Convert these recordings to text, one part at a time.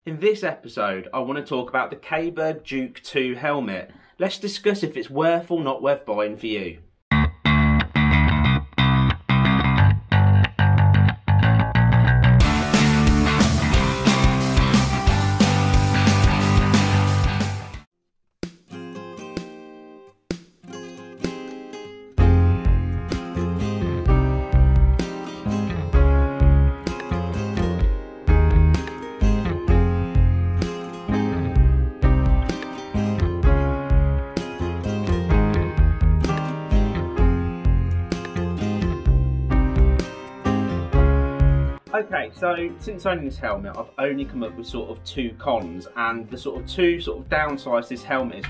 In this episode, I want to talk about the K-Berg Duke 2 helmet. Let's discuss if it's worth or not worth buying for you. Okay, so since owning this helmet, I've only come up with sort of two cons, and the two downsides to this helmet is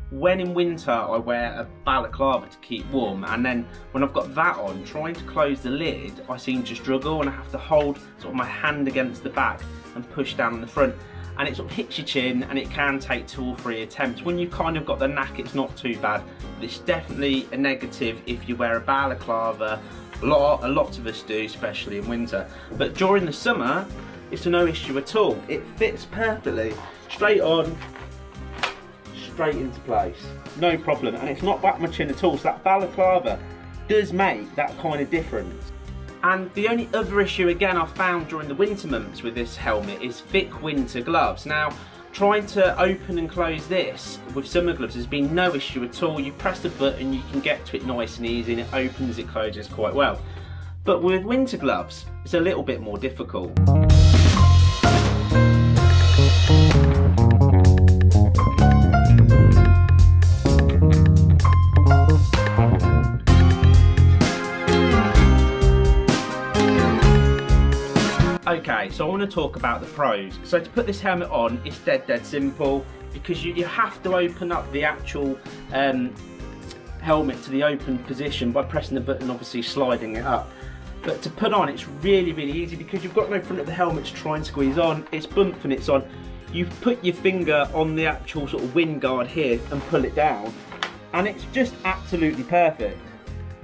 when in winter I wear a balaclava to keep warm, and then when I've got that on, trying to close the lid, I seem to struggle and I have to hold sort of my hand against the back and push down on the front, and it sort of hits your chin and it can take 2 or 3 attempts. When you've kind of got the knack, it's not too bad, but it's definitely a negative if you wear a balaclava. A lot of us do, especially in winter. But during the summer, it's no issue at all. It fits perfectly, straight on, straight into place, no problem. And it's not back my chin at all, so that balaclava does make that kind of difference. And the only other issue, again, I found during the winter months with this helmet is thick winter gloves. Now, trying to open and close this with summer gloves has been no issue at all. You press the button, you can get to it nice and easy, and it opens, it closes quite well. But with winter gloves, it's a little bit more difficult. Okay, so I want to talk about the pros. So to put this helmet on, it's dead simple, because you have to open up the actual helmet to the open position by pressing the button, obviously sliding it up. But to put on, it's really easy, because you've got no front of the helmet to try and squeeze on. It's bumped and it's on. You put your finger on the actual sort of wind guard here and pull it down, and it's just absolutely perfect.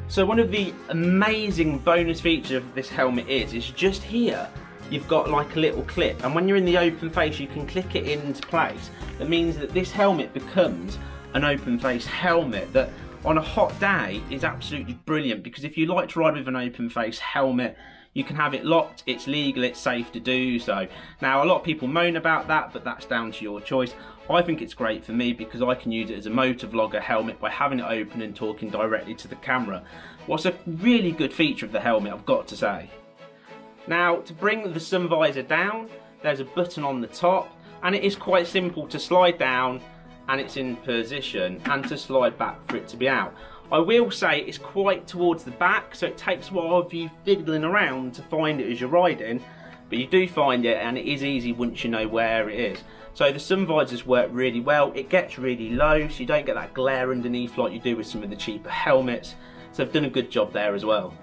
So one of the amazing bonus features of this helmet is just here. You've got like a little clip, and when you're in the open face you can click it into place. That means that this helmet becomes an open face helmet that on a hot day is absolutely brilliant, because if you like to ride with an open face helmet, you can have it locked, it's legal, it's safe to do so. Now, a lot of people moan about that, but that's down to your choice. I think it's great for me because I can use it as a motor vlogger helmet by having it open and talking directly to the camera. What's a really good feature of the helmet, I've got to say. Now, to bring the sun visor down, there's a button on the top, and it is quite simple to slide down and it's in position, and to slide back for it to be out. I will say it's quite towards the back, so it takes a while of you fiddling around to find it as you're riding, but you do find it, and it is easy once you know where it is. So the sun visors work really well. It gets really low, so you don't get that glare underneath like you do with some of the cheaper helmets, so they've done a good job there as well.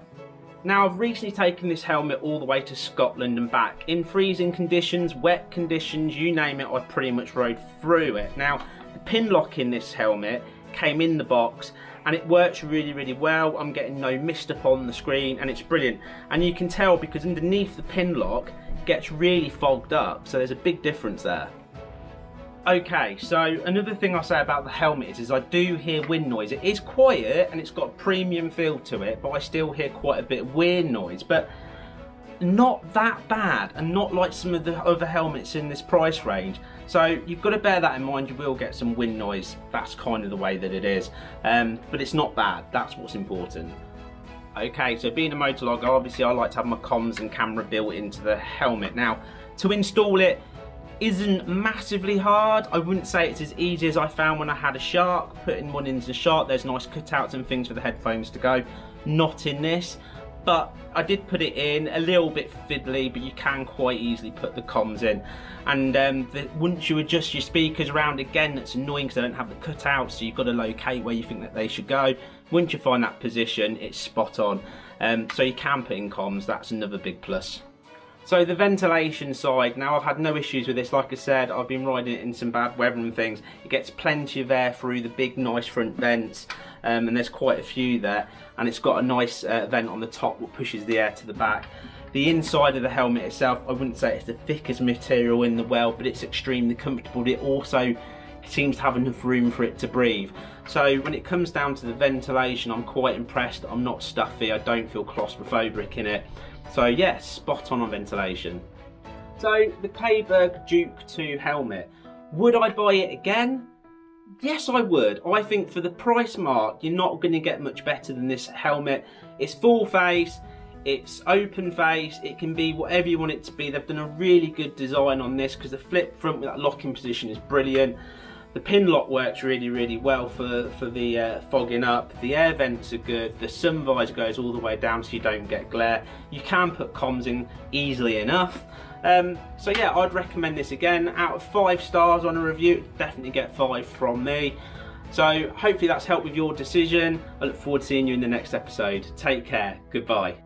Now, I've recently taken this helmet all the way to Scotland and back. In freezing conditions, wet conditions, you name it, I pretty much rode through it. Now, the pin lock in this helmet came in the box, and it works really well. I'm getting no mist up on the screen, and it's brilliant. And you can tell because underneath the pin lock it gets really fogged up, so there's a big difference there. Okay, so another thing I say about the helmet is I do hear wind noise. It is quiet and it's got a premium feel to it, but I still hear quite a bit of wind noise, but not that bad, and not like some of the other helmets in this price range. So you've got to bear that in mind. You will get some wind noise. That's kind of the way that it is, but it's not bad. That's what's important. Okay, so being a motovlogger, obviously I like to have my comms and camera built into the helmet. Now, to install it isn't massively hard. I wouldn't say it's as easy as I found when I had a Shark. Putting one into the Shark, there's nice cutouts and things for the headphones to go. Not in this, but I did put it in, a little bit fiddly, but you can quite easily put the comms in. And once you adjust your speakers around, again, it's annoying because they don't have the cutouts, so you've got to locate where you think that they should go. Once you find that position, it's spot on. So you can put in comms, that's another big plus. So the ventilation side, now I've had no issues with this. Like I said, I've been riding it in some bad weather and things. It gets plenty of air through the big nice front vents, and there's quite a few there, and it's got a nice vent on the top that pushes the air to the back. The inside of the helmet itself, I wouldn't say it's the thickest material in the world, but it's extremely comfortable. It also seems to have enough room for it to breathe. So when it comes down to the ventilation, I'm quite impressed. I'm not stuffy, I don't feel claustrophobic in it. So yeah, spot on ventilation. So the Kleberg Duke 2 helmet, would I buy it again? Yes, I would. I think for the price mark, you're not going to get much better than this helmet. It's full face, it's open face, it can be whatever you want it to be. They've done a really good design on this because the flip front with that locking position is brilliant. The pin lock works really, really well for the fogging up. The air vents are good. The sun visor goes all the way down so you don't get glare. You can put comms in easily enough. So yeah, I'd recommend this again. Out of 5 stars on a review, definitely get 5 from me. So hopefully that's helped with your decision. I look forward to seeing you in the next episode. Take care. Goodbye.